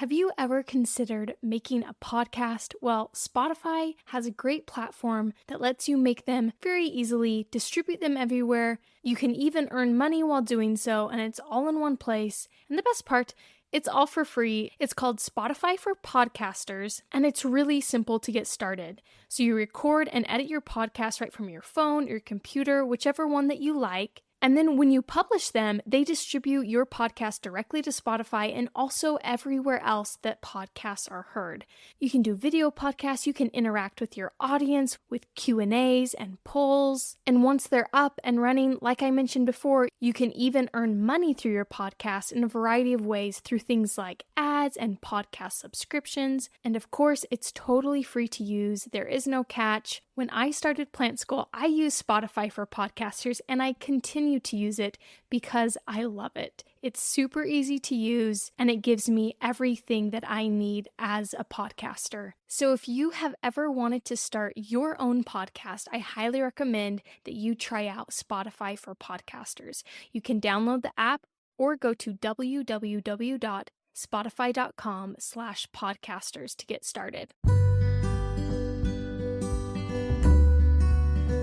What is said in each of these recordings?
Have you ever considered making a podcast? Well, Spotify has a great platform that lets you make them very easily, distribute them everywhere. You can even earn money while doing so, and it's all in one place. And the best part, it's all for free. It's called Spotify for Podcasters, and it's really simple to get started. So you record and edit your podcast right from your phone, your computer, whichever one that you like. And then when you publish them, they distribute your podcast directly to Spotify and also everywhere else that podcasts are heard. You can do video podcasts, you can interact with your audience with Q&As and polls. And once they're up and running, like I mentioned before, you can even earn money through your podcast in a variety of ways through things like ads and podcast subscriptions. And of course, it's totally free to use. There is no catch. When I started Plant School, I used Spotify for Podcasters, and I continue to use it because I love it. It's super easy to use, and it gives me everything that I need as a podcaster. So if you have ever wanted to start your own podcast, I highly recommend that you try out Spotify for Podcasters. You can download the app or go to www.spotify.com/podcasters to get started.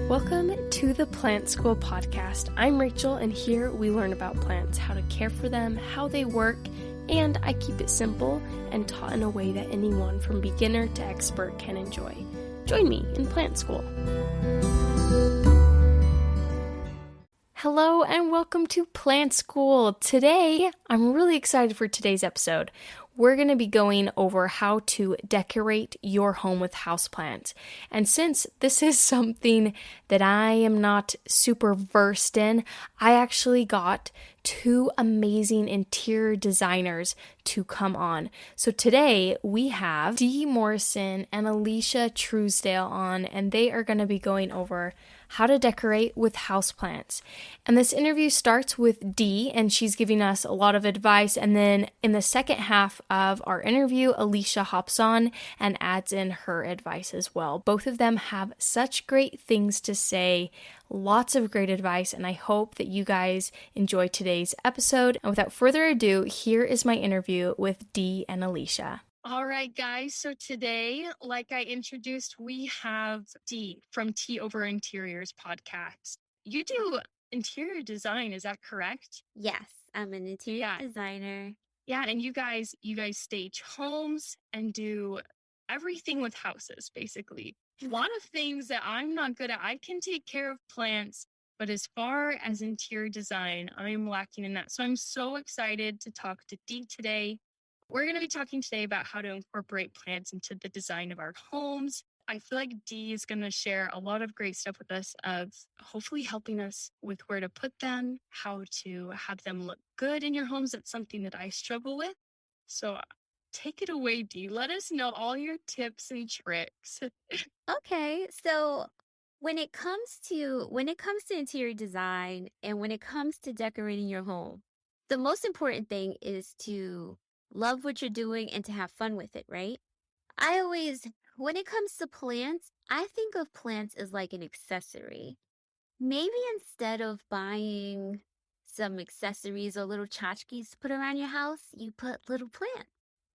Welcome to the Plant School podcast. I'm Rachel, and here we learn about plants, how to care for them, how they work, and I keep it simple and taught in a way that anyone from beginner to expert can enjoy. Join me in Plant School. Hello and welcome to Plant School. Today, I'm really excited for today's episode. We're going to be going over how to decorate your home with houseplants. And since this is something that I am not super versed in, I actually got two amazing interior designers to come on. So today we have Dee Morrison and Alicjia Truesdale on, and they are going to be going over how to decorate with houseplants. And this interview starts with Dee, and she's giving us a lot of advice. And then in the second half of our interview, Alicjia hops on and adds in her advice as well. Both of them have such great things to say, lots of great advice, and I hope that you guys enjoy today's episode. And without further ado, here is my interview with Dee and Alicjia. All right, guys. So today, like I introduced, we have Dee from Tea Over Interiors podcast. You do interior design, is that correct? Yes, I'm an interior designer. Yeah, and you guys stage homes and do everything with houses, basically. A lot of things that I'm not good at. I can take care of plants, but as far as interior design, I'm lacking in that. So I'm so excited to talk to Dee today. We're going to be talking today about how to incorporate plants into the design of our homes. I feel like Dee is going to share a lot of great stuff with us of hopefully helping us with where to put them, how to have them look good in your homes. That's something that I struggle with. So take it away, Dee. Let us know all your tips and tricks. Okay, so when it comes to interior design and when it comes to decorating your home, the most important thing is to love what you're doing and to have fun with it, right? When it comes to plants, I think of plants as like an accessory. Maybe instead of buying some accessories or little tchotchkes to put around your house, you put little plants.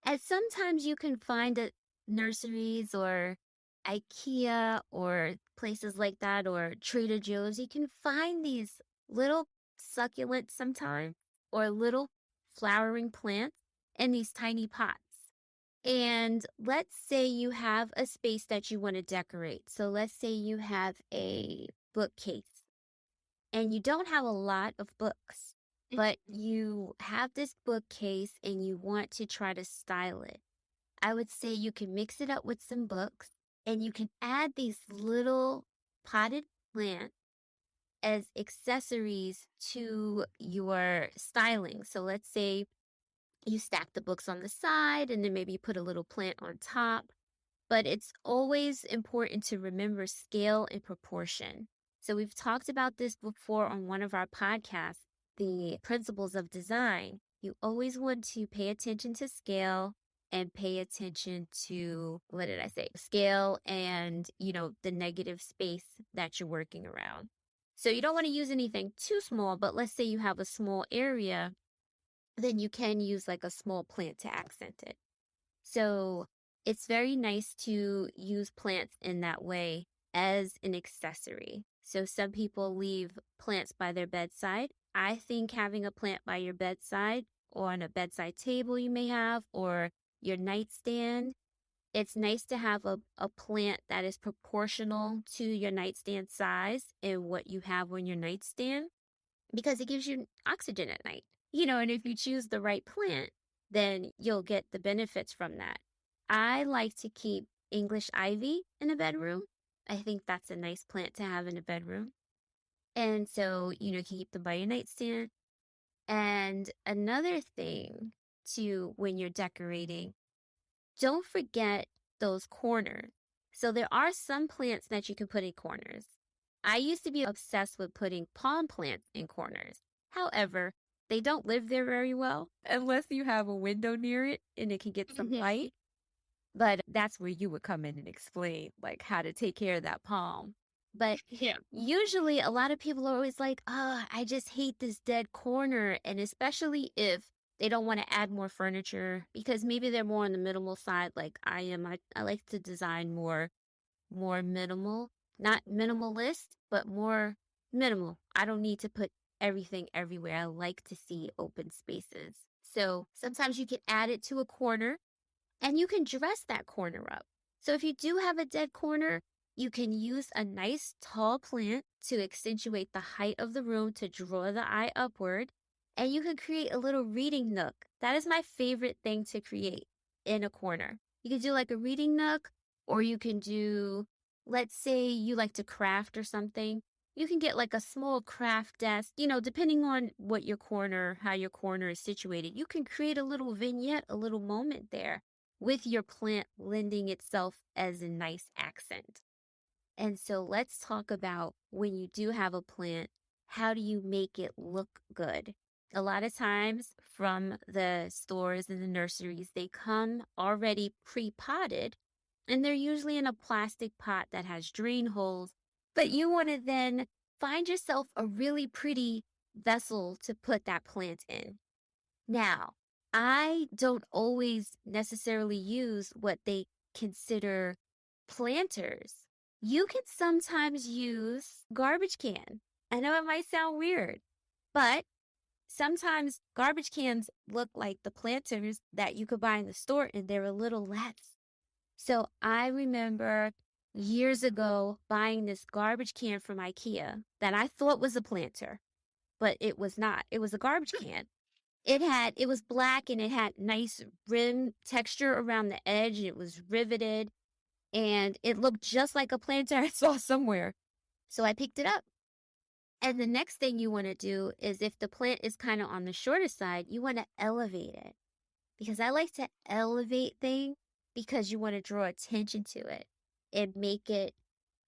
And sometimes you can find at nurseries or Alicjia or places like that or Trader Joe's, you can find these little succulents sometimes or little flowering plants in these tiny pots. And let's say you have a space that you want to decorate. So let's say you have a bookcase and you don't have a lot of books, but you have this bookcase and you want to try to style it. I would say you can mix it up with some books and you can add these little potted plants as accessories to your styling. So let's say you stack the books on the side and then maybe you put a little plant on top. But it's always important to remember scale and proportion. So we've talked about this before on one of our podcasts, the principles of design. You always want to pay attention to scale and pay attention to, scale and, the negative space that you're working around. So you don't want to use anything too small, but let's say you have a small area, then you can use like a small plant to accent it. So it's very nice to use plants in that way as an accessory. So some people leave plants by their bedside. I think having a plant by your bedside or on a bedside table you may have or your nightstand, it's nice to have a plant that is proportional to your nightstand size and what you have on your nightstand because it gives you oxygen at night. And if you choose the right plant, then you'll get the benefits from that. I like to keep English ivy in a bedroom. I think that's a nice plant to have in a bedroom. And so, keep them by your nightstand. And another thing too, when you're decorating, don't forget those corners. So there are some plants that you can put in corners. I used to be obsessed with putting palm plants in corners. However, they don't live there very well unless you have a window near it and it can get some light. But that's where you would come in and explain like how to take care of that palm. But Yeah. usually a lot of people are always like, oh, I just hate this dead corner. And especially if they don't want to add more furniture because maybe they're more on the minimal side like I am. I like to design more minimal, not minimalist, but more minimal. I don't need to put everything everywhere. I like to see open spaces. So sometimes you can add it to a corner and you can dress that corner up. So if you do have a dead corner, you can use a nice tall plant to accentuate the height of the room to draw the eye upward. And you can create a little reading nook. That is my favorite thing to create in a corner. You can do like a reading nook, or you can do, let's say you like to craft or something. You can get like a small craft desk, depending on how your corner is situated. You can create a little vignette, a little moment there with your plant lending itself as a nice accent. And so let's talk about when you do have a plant, how do you make it look good? A lot of times from the stores and the nurseries, they come already pre-potted and they're usually in a plastic pot that has drain holes. But you want to then find yourself a really pretty vessel to put that plant in. Now, I don't always necessarily use what they consider planters. You can sometimes use garbage can. I know it might sound weird, but sometimes garbage cans look like the planters that you could buy in the store and they're a little less. So I remember years ago buying this garbage can from Alicjia that I thought was a planter, but it was not. It was a garbage can. It was black and it had nice rim texture around the edge and it was riveted and it looked just like a planter I saw somewhere. So I picked it up. And the next thing you want to do is if the plant is kind of on the shorter side, you want to elevate it. Because I like to elevate things because you want to draw attention to it and make it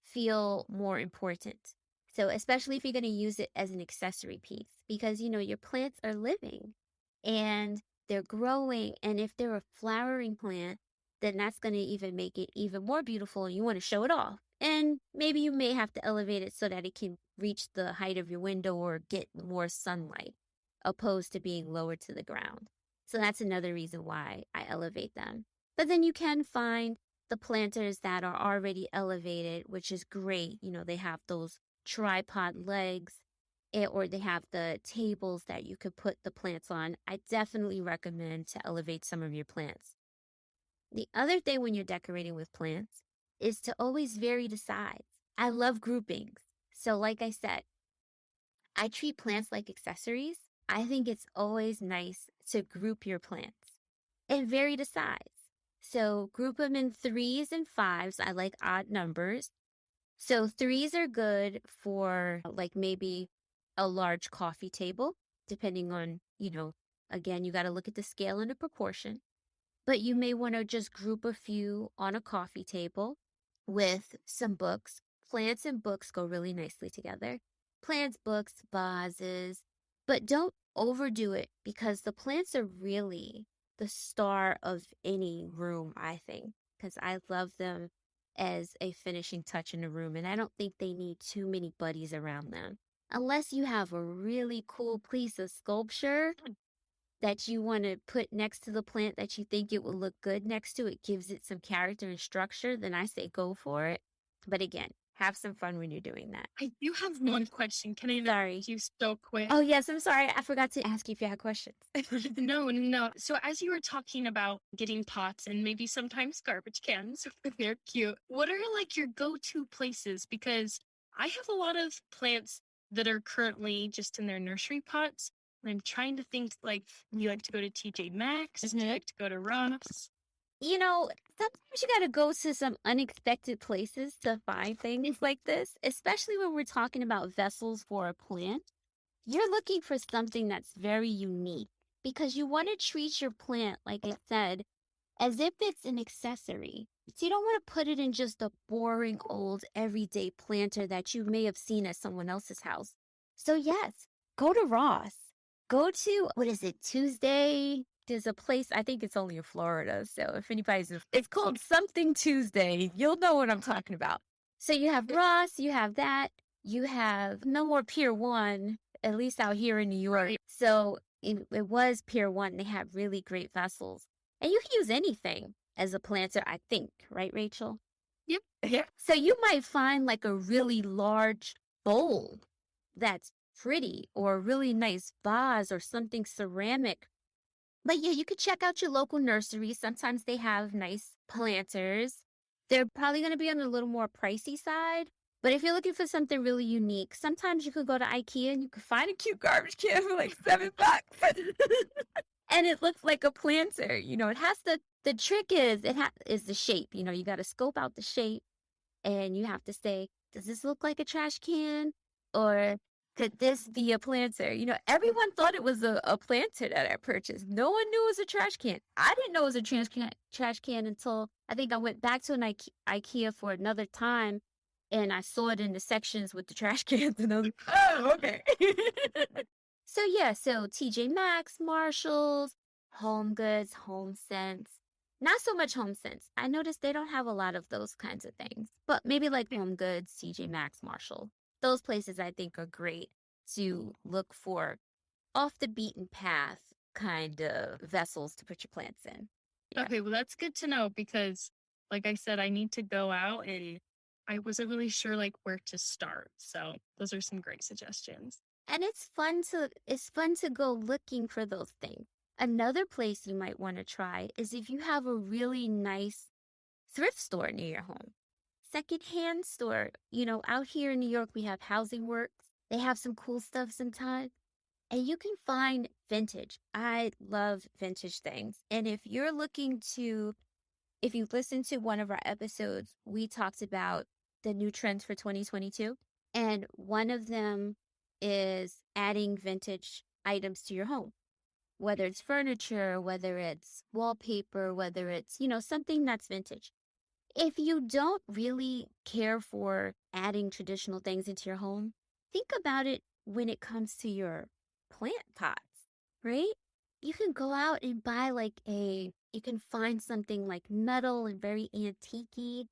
feel more important. So especially if you're going to use it as an accessory piece because your plants are living and they're growing, and if they're a flowering plant, then that's going to even make it even more beautiful and you want to show it off. And maybe you may have to elevate it so that it can reach the height of your window or get more sunlight opposed to being lowered to the ground. So that's another reason why I elevate them. But then you can find the planters that are already elevated, which is great. They have those tripod legs or they have the tables that you could put the plants on. I definitely recommend to elevate some of your plants. The other thing when you're decorating with plants is to always vary the size. I love groupings. So like I said, I treat plants like accessories. I think it's always nice to group your plants and vary the size. So group them in 3s and 5s. I like odd numbers. So 3s are good for like maybe a large coffee table, depending on, again, you got to look at the scale and the proportion. But you may want to just group a few on a coffee table with some books. Plants and books go really nicely together. Plants, books, vases, but don't overdo it because the plants are really the star of any room, I think, because I love them as a finishing touch in a room, and I don't think they need too many buddies around them. Unless you have a really cool piece of sculpture, that you want to put next to the plant that you think it will look good next to, it gives it some character and structure, then I say go for it. But again, have some fun when you're doing that. I do have one question. Can I Sorry. interrupt you so quick? Oh, yes, I'm sorry. I forgot to ask you if you had questions. No. So as you were talking about getting pots and maybe sometimes garbage cans, they're cute. What are like your go-to places? Because I have a lot of plants that are currently just in their nursery pots. And I'm trying to think like you like to go to TJ Maxx, you like to go to Ross. You know, sometimes you got to go to some unexpected places to find things like this, especially when we're talking about vessels for a plant. You're looking for something that's very unique because you want to treat your plant, like I said, as if it's an accessory. So you don't want to put it in just a boring old everyday planter that you may have seen at someone else's house. So yes, go to Ross. Go to, what is it, Tuesday? There's a place, I think it's only in Florida. So if anybody's, it's called something Tuesday. You'll know what I'm talking about. So you have Ross, you have that. You have no more Pier 1, at least out here in New York. So it was Pier 1. They have really great vessels. And you can use anything as a planter, I think, right, Rachel? Yep. Yeah. So you might find like a really large bowl that's pretty, or a really nice vase or something ceramic. But yeah, you could check out your local nursery. Sometimes they have nice planters. They're probably going to be on a little more pricey side. But if you're looking for something really unique, sometimes you could go to Ikea and you could find a cute garbage can for like $7. And it looks like a planter. You know, it has the trick is is the shape. You know, you got to scope out the shape and you have to say, does this look like a trash can? Or could this be a planter? You know, everyone thought it was a planter that I purchased. No one knew it was a trash can. I didn't know it was a trash can until I think I went back to an Ikea for another time and I saw it in the sections with the trash cans and I was like, oh, okay. So yeah, so TJ Maxx, Marshalls, Home Goods, Home Sense. Not so much Home Sense. I noticed they don't have a lot of those kinds of things. But maybe like Home Goods, TJ Maxx, Marshall. Those places I think are great to look for off the beaten path kind of vessels to put your plants in. Yeah. Okay, well that's good to know because like I said, I need to go out and I wasn't really sure like where to start. So those are some great suggestions. And it's fun to go looking for those things. Another place you might want to try is if you have a really nice thrift store near your home. Secondhand store. You know, out here in New York, we have Housing Works. They have some cool stuff sometimes. And you can find vintage. I love vintage things. And if you're looking to, if you listen to one of our episodes, we talked about the new trends for 2022. And one of them is adding vintage items to your home, whether it's furniture, whether it's wallpaper, whether it's, you know, something that's vintage. If you don't really care for adding traditional things into your home, think about it when it comes to your plant pots, right? You can go out and buy you can find something like metal and very antique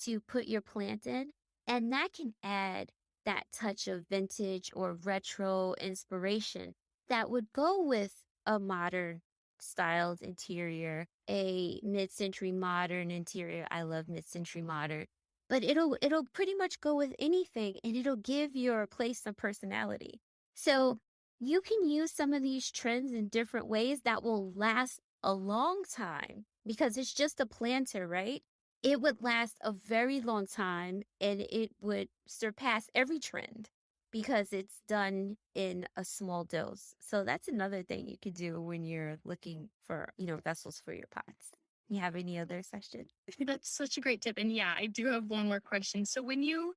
to put your plant in, and that can add that touch of vintage or retro inspiration that would go with a modern styled interior, a mid-century modern interior. I love mid-century modern. But it'll pretty much go with anything and it'll give your place some personality. So you can use some of these trends in different ways that will last a long time because it's just a planter, right? It would last a very long time and it would surpass every trend because it's done in a small dose. So that's another thing you could do when you're looking for, you know, vessels for your pots. You have any other suggestions? That's such a great tip. And yeah, I do have one more question. So when you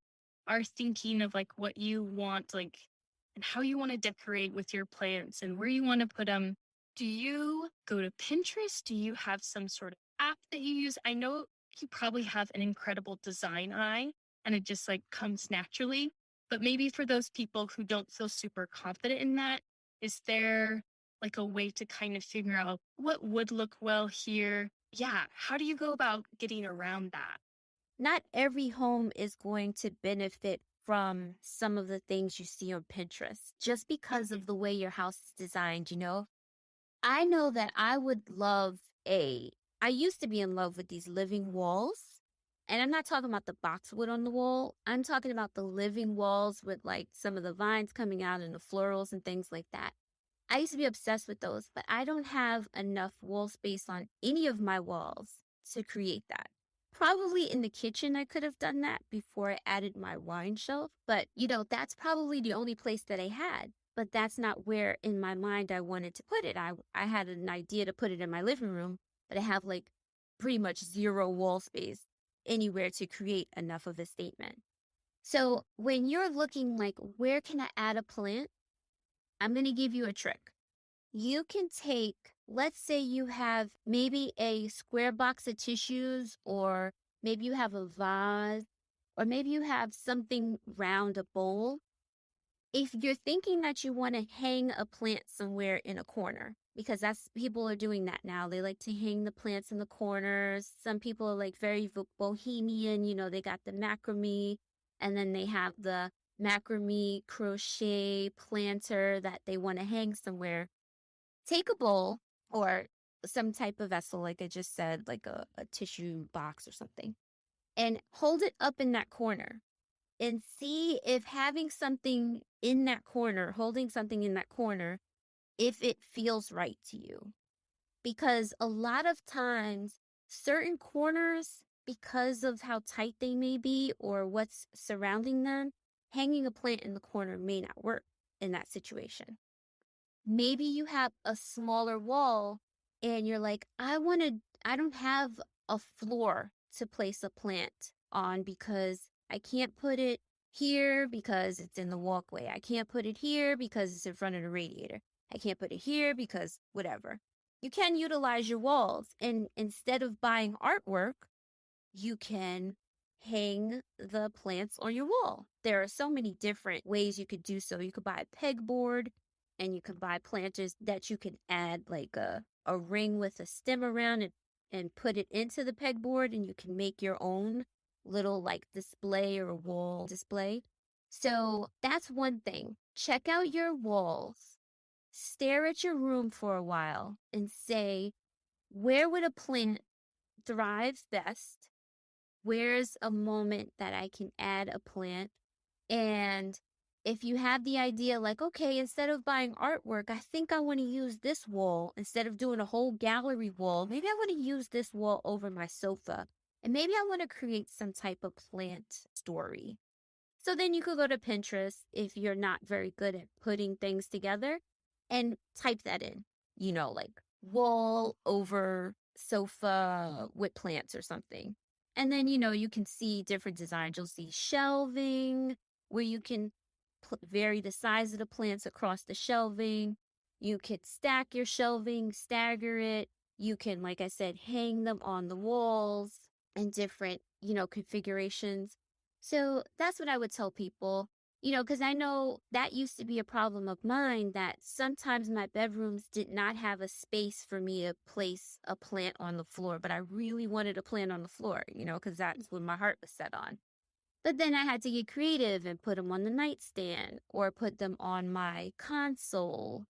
are thinking of like what you want, like, and how you want to decorate with your plants and where you want to put them, do you go to Pinterest? Do you have some sort of app that you use? I know you probably have an incredible design eye and it just like comes naturally. But maybe for those people who don't feel super confident in that, is there like a way to kind of figure out what would look well here? Yeah, how do you go about getting around that? Not every home is going to benefit from some of the things you see on Pinterest just because of the way your house is designed, you know? I know that I would love I used to be in love with these living walls. And I'm not talking about the boxwood on the wall. I'm talking about the living walls with like some of the vines coming out and the florals and things like that. I used to be obsessed with those, but I don't have enough wall space on any of my walls to create that. Probably in the kitchen, I could have done that before I added my wine shelf, but that's probably the only place that I had. But that's not where in my mind I wanted to put it. I had an idea to put it in my living room, but I have like pretty much zero wall space anywhere to create enough of a statement. So when you're looking like, where can I add a plant? I'm going to give you a trick. You can take, let's say you have maybe a square box of tissues, or maybe you have a vase, or maybe you have something round, a bowl. If you're thinking that you want to hang a plant somewhere in a corner, because that's people are doing that now. They like to hang the plants in the corners. Some people are like very bohemian, they got the macrame, and then they have the macrame crochet planter that they want to hang somewhere. Take a bowl or some type of vessel, like I just said, like a tissue box or something, and hold it up in that corner and see if having something in that corner, holding something in that corner, if it feels right to you. Because a lot of times, certain corners, because of how tight they may be or what's surrounding them, hanging a plant in the corner may not work in that situation. Maybe you have a smaller wall and you're like, I don't have a floor to place a plant on because I can't put it here because it's in the walkway. I can't put it here because it's in front of the radiator. I can't put it here because whatever. You can utilize your walls, and instead of buying artwork, you can hang the plants on your wall. There are so many different ways you could do so. You could buy a pegboard, and you can buy planters that you can add like a ring with a stem around it and put it into the pegboard, and you can make your own little like display or wall display. So that's one thing. Check out your walls. Stare at your room for a while and say, where would a plant thrive best? Where's a moment that I can add a plant? And if you have the idea like, okay, instead of buying artwork, I think I want to use this wall instead of doing a whole gallery wall. Maybe I want to use this wall over my sofa. And maybe I want to create some type of plant story. So then you could go to Pinterest if you're not very good at putting things together and type that in, like wall over sofa with plants or something. And then, you can see different designs. You'll see shelving where you can vary the size of the plants across the shelving. You could stack your shelving, stagger it. You can, like I said, hang them on the walls in different, configurations. So that's what I would tell people, because I know that used to be a problem of mine, that sometimes my bedrooms did not have a space for me to place a plant on the floor, but I really wanted a plant on the floor, because that's what my heart was set on. But then I had to get creative and put them on the nightstand or put them on my console,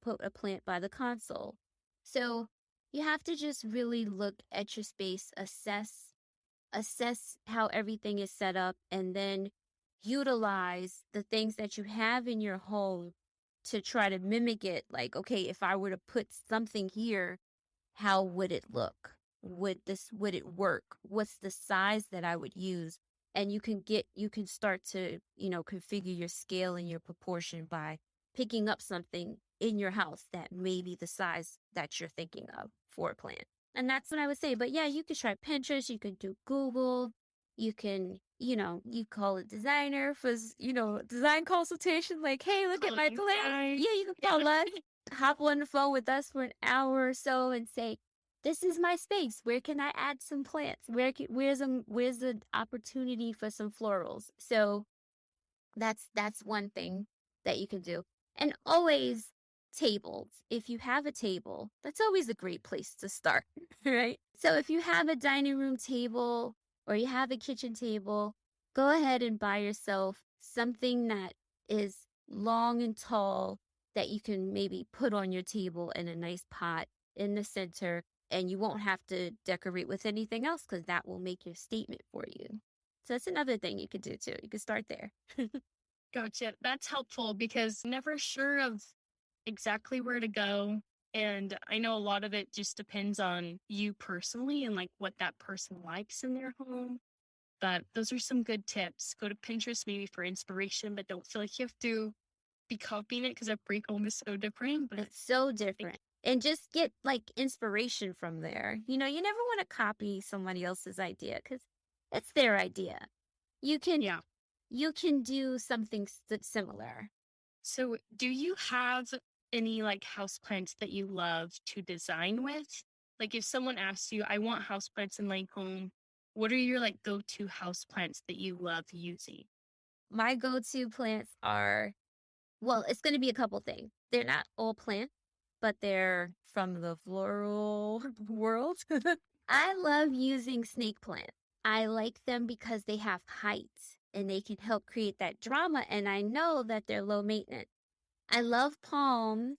put a plant by the console. So you have to just really look at your space, assess how everything is set up, and then utilize the things that you have in your home to try to mimic it. Like, okay, if I were to put something here, how would it look? Would it work? What's the size that I would use? And you can start to, configure your scale and your proportion by picking up something in your house that may be the size that you're thinking of for a plant. And that's what I would say. But yeah, you could try Pinterest, you could do Google, you can, you call a designer for, design consultation, like, hey, look at my plant. Yeah, you can call us, hop on the phone with us for an hour or so and say, this is my space. Where can I add some plants? Where's the opportunity for some florals? So that's one thing that you can do. And always tables. If you have a table, that's always a great place to start, right? So if you have a dining room table or you have a kitchen table, go ahead and buy yourself something that is long and tall that you can maybe put on your table in a nice pot in the center, and you won't have to decorate with anything else because that will make your statement for you. So that's another thing you could do too. You could start there. Gotcha. That's helpful because I'm never sure of exactly where to go. And I know a lot of it just depends on you personally and like what that person likes in their home. But those are some good tips. Go to Pinterest maybe for inspiration, but don't feel like you have to be copying it because every home is so different. But It's so different. And just get like inspiration from there. You know, you never want to copy somebody else's idea because it's their idea. You can yeah. you can do something similar. So do you have any like houseplants that you love to design with? Like if someone asks you, I want houseplants in my home, what are your like go-to houseplants that you love using? My go-to plants are, well, it's going to be a couple things. They're not all plants, but they're from the floral world. I love using snake plants. I like them because they have height and they can help create that drama. And I know that they're low maintenance. I love palms,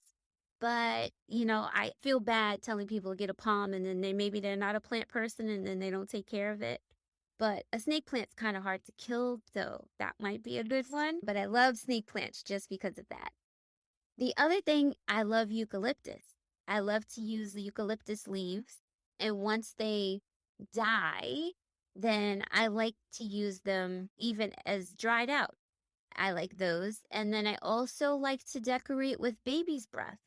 but I feel bad telling people to get a palm and then they're not a plant person and then they don't take care of it. But a snake plant's kind of hard to kill, so that might be a good one. But I love snake plants just because of that. The other thing, I love eucalyptus. I love to use the eucalyptus leaves, and once they die, then I like to use them even as dried out. I like those. And then I also like to decorate with baby's breath.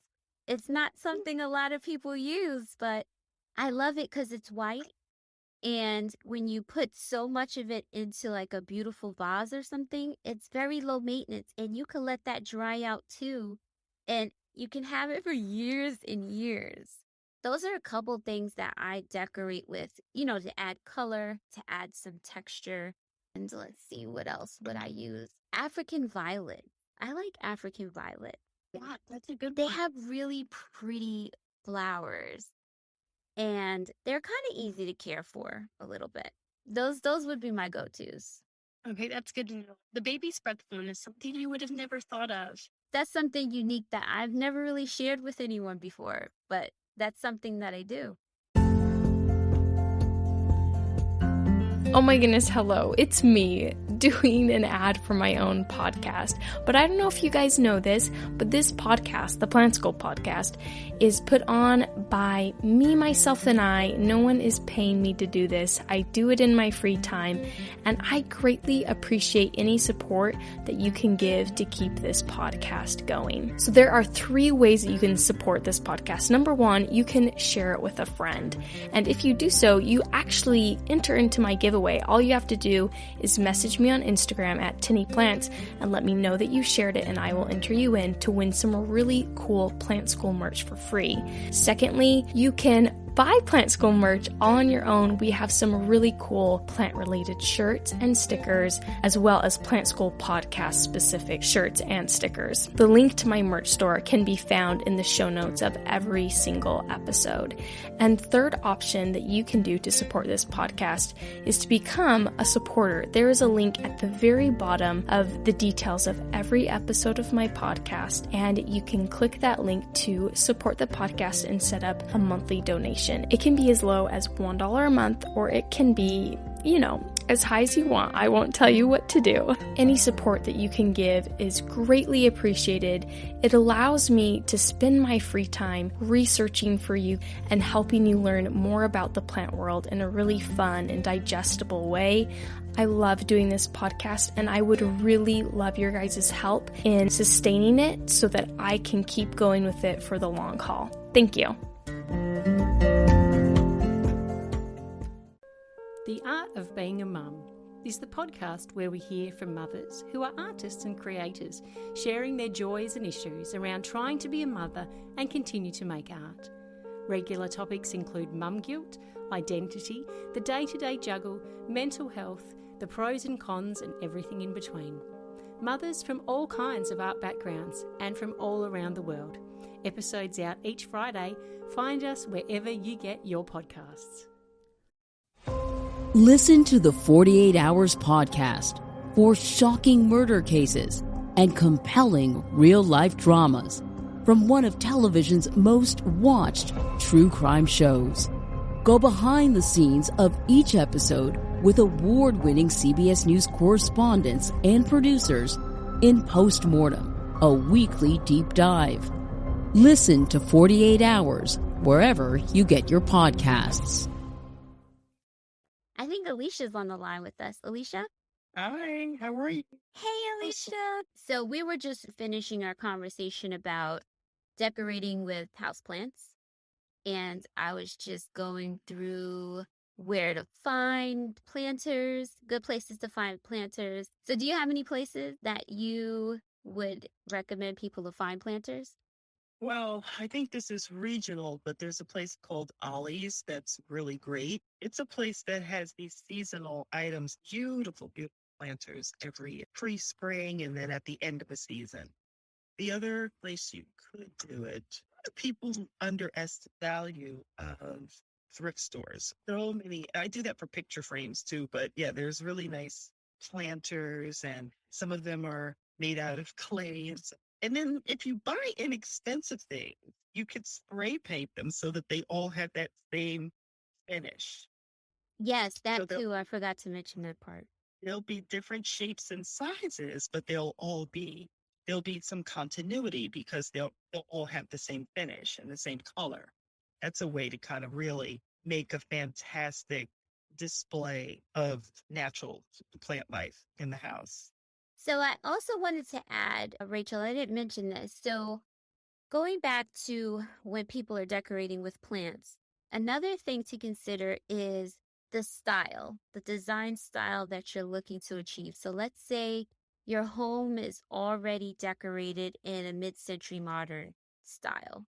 It's not something a lot of people use, but I love it because it's white. And when you put so much of it into like a beautiful vase or something, it's very low maintenance and you can let that dry out too. And you can have it for years and years. Those are a couple things that I decorate with, to add color, to add some texture. And let's see, what else would I use? African violet. I like African violet. Yeah, that's a good They one. have really pretty flowers. And they're kind of easy to care for a little bit. Those would be my go-tos. Okay, that's good to know. The baby's breath one is something I would have never thought of. That's something unique that I've never really shared with anyone before, but that's something that I do. Oh my goodness, hello. It's me doing an ad for my own podcast. But I don't know if you guys know this, but this podcast, the Plant School podcast, is put on by me, myself, and I. No one is paying me to do this. I do it in my free time, and I greatly appreciate any support that you can give to keep this podcast going. So there are 3 ways that you can support this podcast. Number 1, you can share it with a friend. And if you do so, you actually enter into my giveaway. All you have to do is message me on Instagram at TinnyPlants and let me know that you shared it, and I will enter you in to win some really cool Plant School merch for free. Secondly, you can buy Plant School merch all on your own. We have some really cool plant-related shirts and stickers, as well as Plant School podcast-specific shirts and stickers. The link to my merch store can be found in the show notes of every single episode. And third option that you can do to support this podcast is to become a supporter. There is a link at the very bottom of the details of every episode of my podcast, and you can click that link to support the podcast and set up a monthly donation. It can be as low as $1 a month, or it can be, as high as you want. I won't tell you what to do. Any support that you can give is greatly appreciated. It allows me to spend my free time researching for you and helping you learn more about the plant world in a really fun and digestible way. I love doing this podcast, and I would really love your guys' help in sustaining it so that I can keep going with it for the long haul. Thank you. The Art of Being a Mum is the podcast where we hear from mothers who are artists and creators, sharing their joys and issues around trying to be a mother and continue to make art. Regular topics include mum guilt, identity, the day-to-day juggle, mental health, the pros and cons, and everything in between. Mothers from all kinds of art backgrounds and from all around the world. Episodes out each Friday. Find us wherever you get your podcasts. Listen to the 48 Hours podcast for shocking murder cases and compelling real-life dramas from one of television's most watched true crime shows. Go behind the scenes of each episode with award-winning CBS News correspondents and producers in Postmortem, a weekly deep dive. Listen to 48 Hours wherever you get your podcasts. I think Alicia's on the line with us. Alicia? Hi, how are you? Hey, Alicia. So we were just finishing our conversation about decorating with houseplants. And I was just going through where to find planters, good places to find planters. So do you have any places that you would recommend people to find planters? Well, I think this is regional, but there's a place called Ollie's that's really great. It's a place that has these seasonal items, beautiful, beautiful planters every pre-spring and then at the end of a season. The other place you could do it, people underestimate the value of thrift stores. So many, I do that for picture frames too, but yeah, there's really nice planters and some of them are made out of clay. And then if you buy inexpensive things, you could spray paint them so that they all have that same finish. Yes, that So too. I forgot to mention that part. There'll be different shapes and sizes, but there'll be some continuity because they'll all have the same finish and the same color. That's a way to kind of really make a fantastic display of natural plant life in the house. So I also wanted to add, Rachel, I didn't mention this. So going back to when people are decorating with plants, another thing to consider is the style, the design style that you're looking to achieve. So let's say your home is already decorated in a mid-century modern style.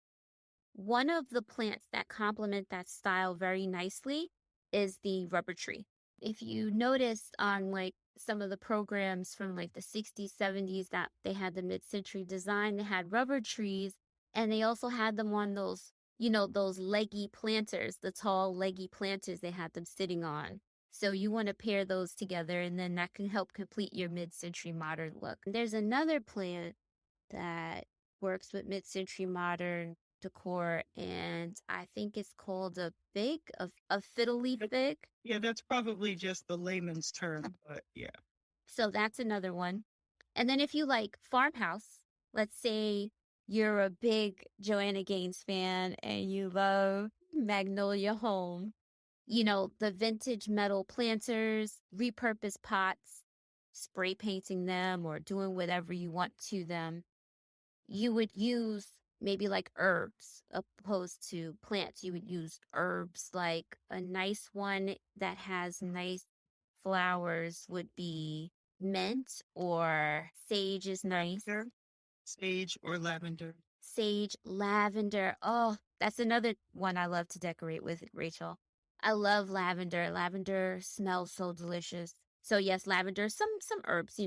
One of the plants that complement that style very nicely is the rubber tree. If you notice on like some of the programs from like the 60s, 70s that they had the mid-century design, they had rubber trees and they also had them on those, those leggy planters, the tall leggy planters they had them sitting on. So you want to pair those together and then that can help complete your mid-century modern look. There's another plant that works with mid-century modern decor, and I think it's called a fig, a fiddle leaf fig. Yeah, that's probably just the layman's term, but yeah. So that's another one. And then if you like farmhouse, let's say you're a big Joanna Gaines fan and you love Magnolia Home, the vintage metal planters, repurposed pots, spray painting them or doing whatever you want to them. You would use maybe like herbs opposed to plants. You would use herbs, like a nice one that has nice flowers would be mint, or sage is nice. Sage or lavender. Sage, lavender. Oh, that's another one I love to decorate with, Rachel. I love lavender. Lavender smells so delicious. So yes, lavender, some herbs,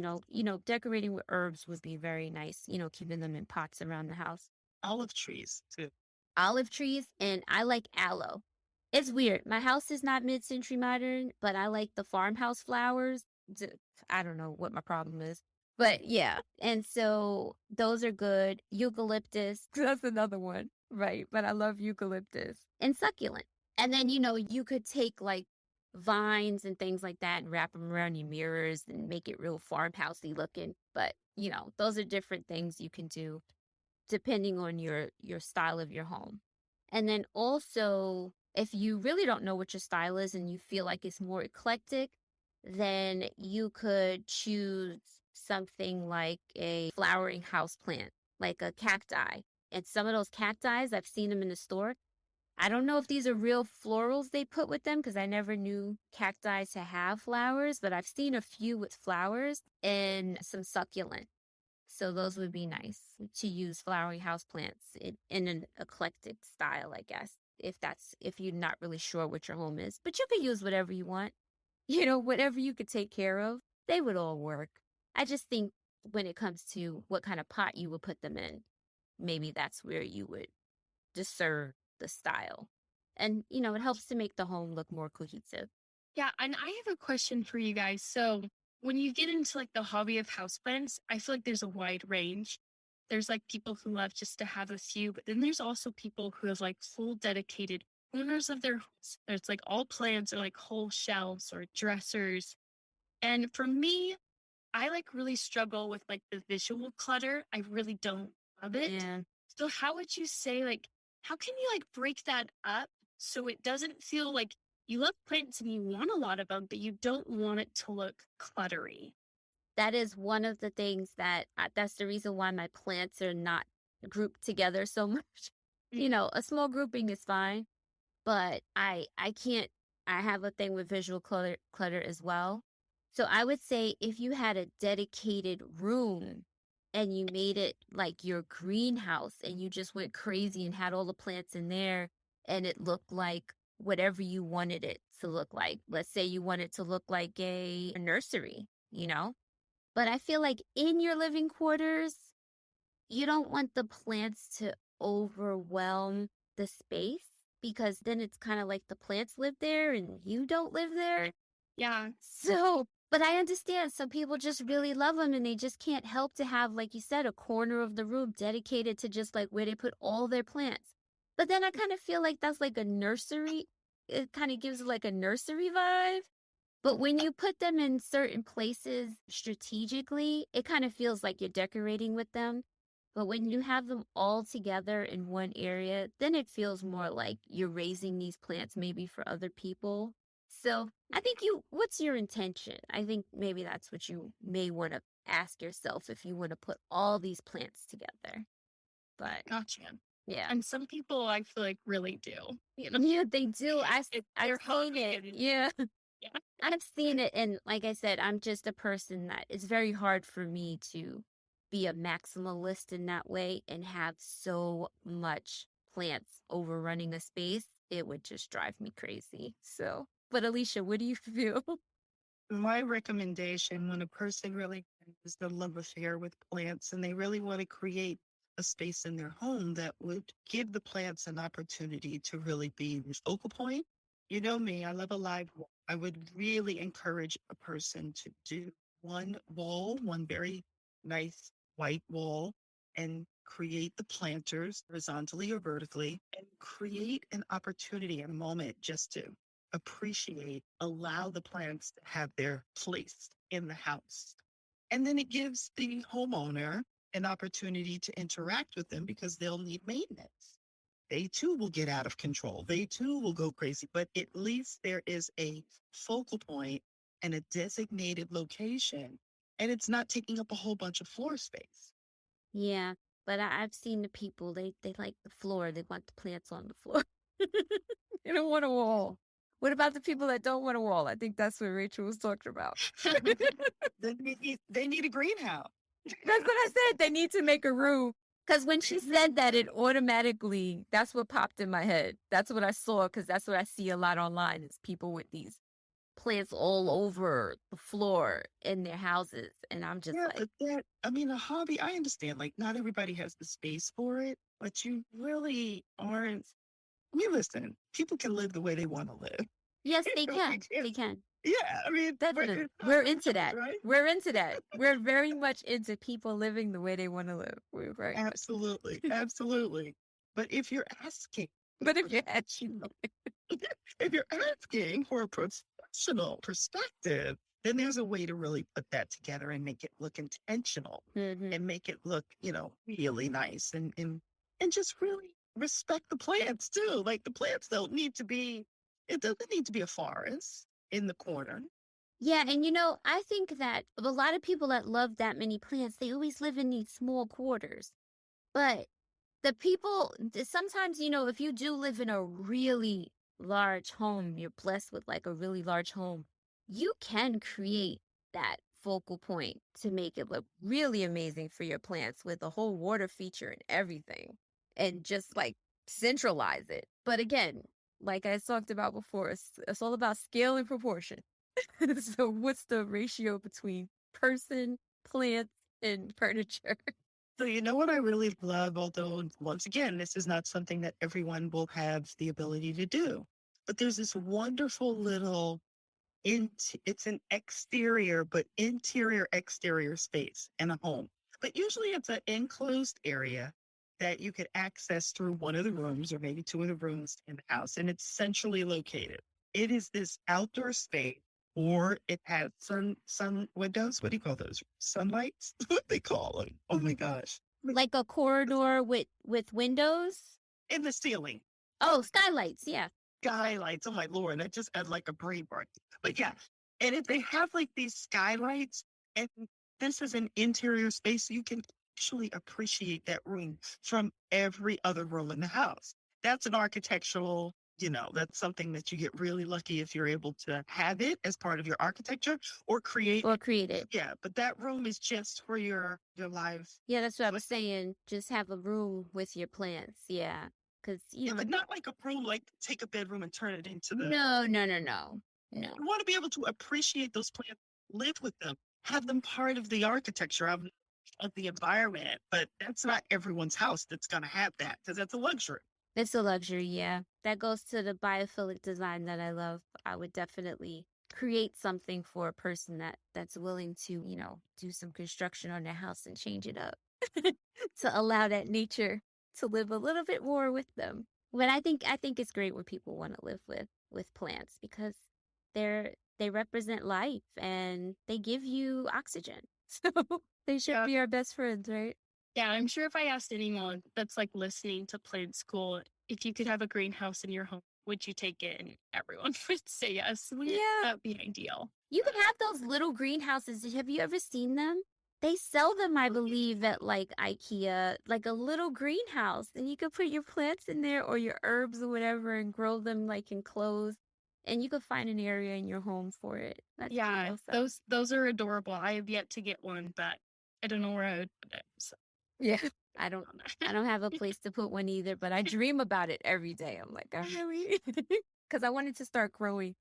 decorating with herbs would be very nice, keeping them in pots around the house. Olive trees too. Olive trees, and I like aloe. It's weird. My house is not mid-century modern, but I like the farmhouse flowers. I don't know what my problem is. But yeah, and so those are good. Eucalyptus, that's another one. Right, but I love eucalyptus. And succulent. And then, you could take like vines and things like that and wrap them around your mirrors and make it real farmhousey looking. But, those are different things you can do depending on your style of your home. And then also, if you really don't know what your style is and you feel like it's more eclectic, then you could choose something like a flowering house plant, like a cacti. And some of those cacti, I've seen them in the store. I don't know if these are real florals they put with them because I never knew cacti to have flowers, but I've seen a few with flowers and some succulent. So those would be nice to use flowering houseplants in an eclectic style, I guess, if you're not really sure what your home is. But you could use whatever you want. Whatever you could take care of, they would all work. I just think when it comes to what kind of pot you would put them in, maybe that's where you would discern the style. And, it helps to make the home look more cohesive. Yeah, and I have a question for you guys. So when you get into like the hobby of houseplants, I feel like there's a wide range. there's like people who love just to have a few, but then there's also people who have like full dedicated corners of their homes. There's like all plants or like whole shelves or dressers. And for me, I like really struggle with like the visual clutter. I really don't love it. Yeah. So how would you say like how can you like break that up so it doesn't feel like you love plants and you want a lot of them, but you don't want it to look cluttery? That is one of the things that's the reason why my plants are not grouped together so much. You know, a small grouping is fine, but I can't. I have a thing with visual clutter as well. So I would say if you had a dedicated room and you made it like your greenhouse and you just went crazy and had all the plants in there and it looked like whatever you wanted it to look like. Let's say you want it to look like a nursery, you know? But I feel like in your living quarters, you don't want the plants to overwhelm the space because then it's kind of like the plants live there and you don't live there. Yeah. So, but I understand some people just really love them and they just can't help to have, like you said, a corner of the room dedicated to just like where they put all their plants. But then I kind of feel like that's like a nursery. It kind of gives like a nursery vibe. But when you put them in certain places strategically, it kind of feels like you're decorating with them. But when you have them all together in one area, then it feels more like you're raising these plants maybe for other people. So I think what's your intention? I think maybe that's what you may want to ask yourself if you want to put all these plants together. But Gotcha. yeah. And some people I feel like really do. You know? Yeah, they do. I've They're seen it. hungry. Yeah. Yeah. I've seen it. And like I said, I'm just a person that it's very hard for me to be a maximalist in that way and have so much plants overrunning a space. It would just drive me crazy. So, but Alicia, what do you feel? My recommendation when a person really has the love affair with plants and they really want to create a space in their home that would give the plants an opportunity to really be the focal point. You know me, I love a live wall. I would really encourage a person to do one wall, one very nice white wall, and create the planters horizontally or vertically and create an opportunity and a moment just to appreciate, allow the plants to have their place in the house. And then it gives the homeowner an opportunity to interact with them because they'll need maintenance. They too will get out of control. They too will go crazy, but at least there is a focal point and a designated location, and it's not taking up a whole bunch of floor space. Yeah, but I've seen the people, they like the floor. They want the plants on the floor. They don't want a wall. What about the people that don't want a wall? I think that's what Rachel was talking about. They need a greenhouse. That's what I said. They need to make a room. Because when she said that, it automatically, that's what popped in my head. That's what I saw, because that's what I see a lot online is people with these plants all over the floor in their houses. And I'm just Yeah, like, but I mean, a hobby, I understand, like, not everybody has the space for it, but you really aren't. I mean, listen, people can live the way they want to live. yes, they You know, can. They can. Yeah, I mean, Definitely. it's not We're into that. right? We're into that. We're very much into people living the way they want to live. We're very much. Absolutely, absolutely. But if you're asking, But if you're actually, if you're asking for a professional perspective, then there's a way to really put that together and make it look intentional Mhm. and make it look, really nice and just really respect the plants too. Like the plants don't need to be, it doesn't need to be a forest in the corner. Yeah, and I think that a lot of people that love that many plants, they always live in these small quarters. But the people, sometimes, if you do live in a really large home, you're blessed with like a really large home, you can create that focal point to make it look really amazing for your plants with a whole water feature and everything, and just like centralize it. But again, like I talked about before, it's all about scale and proportion. So what's the ratio between person, plants, and furniture? So you know what I really love, although once again, this is not something that everyone will have the ability to do. But there's this wonderful little it's an exterior but interior exterior space in a home. but usually it's an enclosed area that you could access through one of the rooms or maybe two of the rooms in the house. And it's centrally located. It is this outdoor space, or it has sun windows. What do you call those? Sunlights? What they call them? Oh my gosh. Like a corridor with windows? In the ceiling. Oh, skylights, yeah. Skylights. Oh my Lord. I just had like a brain burn. But yeah. And if they have like these skylights, and this is an interior space, you can actually appreciate that room from every other room in the house. That's an architectural, that's something that you get really lucky if you're able to have it as part of your architecture or create it. Yeah, but that room is just for your live. Yeah, that's what I was saying. Just have a room with your plants. Yeah. Because, but not like a room, like take a bedroom and turn it into the. No. You want to be able to appreciate those plants, live with them, have them part of the architecture of the environment. But that's not everyone's house that's going to have that, because that's a luxury. It's a luxury, yeah. That goes to the biophilic design that I love. I would definitely create something for a person that's willing to, do some construction on their house and change it up to allow that nature to live a little bit more with them. But I think it's great when people want to live with plants, because they represent life and they give you oxygen. So they should be our best friends, right? Yeah, I'm sure if I asked anyone that's like listening to Plant School, if you could have a greenhouse in your home, would you take it? And everyone would say yes. Yeah. That'd be ideal. You can have those little greenhouses. Have you ever seen them? They sell them, I believe, at like Alicjia, like a little greenhouse. And you could put your plants in there or your herbs or whatever and grow them like enclosed. And you could find an area in your home for it. Yeah, those are adorable. I have yet to get one, but I don't know where I would put it. So. Yeah, I don't have a place to put one either, but I dream about it every day. I'm like, oh, really? Because I wanted to start growing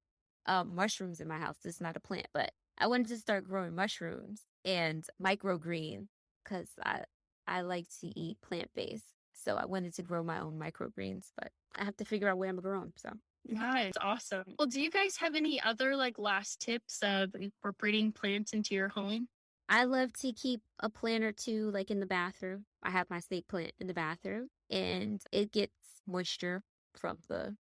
mushrooms in my house. It's not a plant, but I wanted to start growing mushrooms and microgreen because I like to eat plant-based. So I wanted to grow my own microgreens, but I have to figure out where I'm going to grow them. So. Yeah, it's awesome. Well, do you guys have any other like last tips of incorporating plants into your home? I love to keep a plant or two like in the bathroom. I have my snake plant in the bathroom, and it gets moisture from the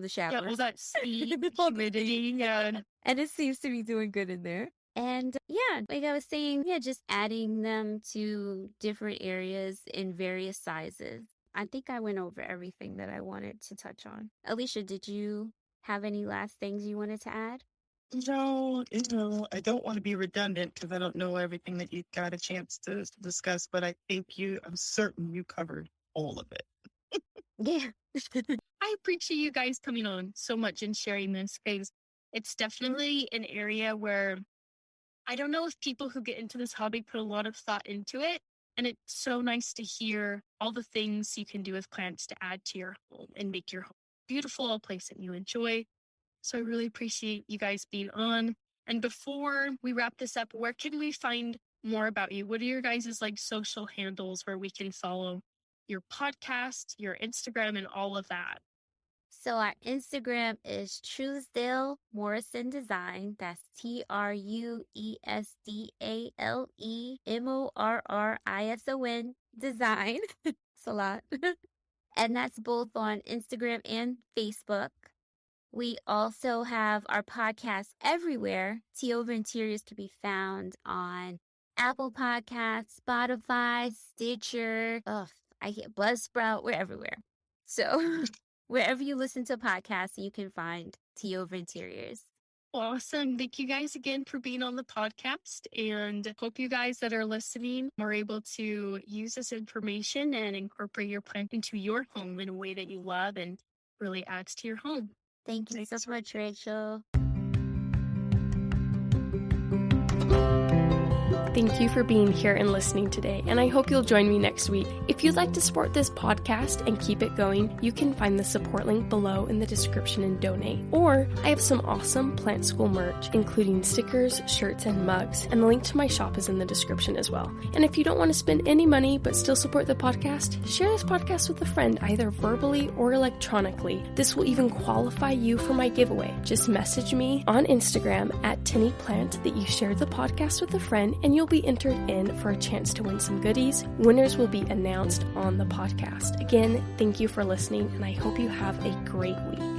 shower. Yeah, well, that steam, humidity, yeah. And it seems to be doing good in there. And yeah, like I was saying, just adding them to different areas in various sizes. I think I went over everything that I wanted to touch on. Alicia, did you have any last things you wanted to add? No, I don't want to be redundant because I don't know everything that you got a chance to discuss, but I'm certain you covered all of it. Yeah. I appreciate you guys coming on so much and sharing this, because it's definitely an area where I don't know if people who get into this hobby put a lot of thought into it. And it's so nice to hear all the things you can do with plants to add to your home and make your home beautiful, a place that you enjoy. So I really appreciate you guys being on. And before we wrap this up, where can we find more about you? What are your guys' like social handles where we can follow your podcast, your Instagram, and all of that? So our Instagram is Truesdale Morrison Design. That's TruesdaleMorrison Design. It's a lot. And that's both on Instagram and Facebook. We also have our podcast everywhere. Tea Over Interiors can be found on Apple Podcasts, Spotify, Stitcher. I hit Buzzsprout. We're everywhere. So wherever you listen to podcasts, you can find Tea Over Interiors. Awesome. Thank you guys again for being on the podcast, and hope you guys that are listening are able to use this information and incorporate your plant into your home in a way that you love and really adds to your home. Thank you so much, Rachel. Thank you for being here and listening today, and I hope you'll join me next week. If you'd like to support this podcast and keep it going, you can find the support link below in the description and donate. Or I have some awesome Plant School merch, including stickers, shirts, and mugs, and the link to my shop is in the description as well. And if you don't want to spend any money but still support the podcast, share this podcast with a friend, either verbally or electronically. This will even qualify you for my giveaway. Just message me on Instagram at TinnyPlant that you shared the podcast with a friend, and you'll be entered in for a chance to win some goodies. Winners will be announced on the podcast. Again, thank you for listening, and I hope you have a great week.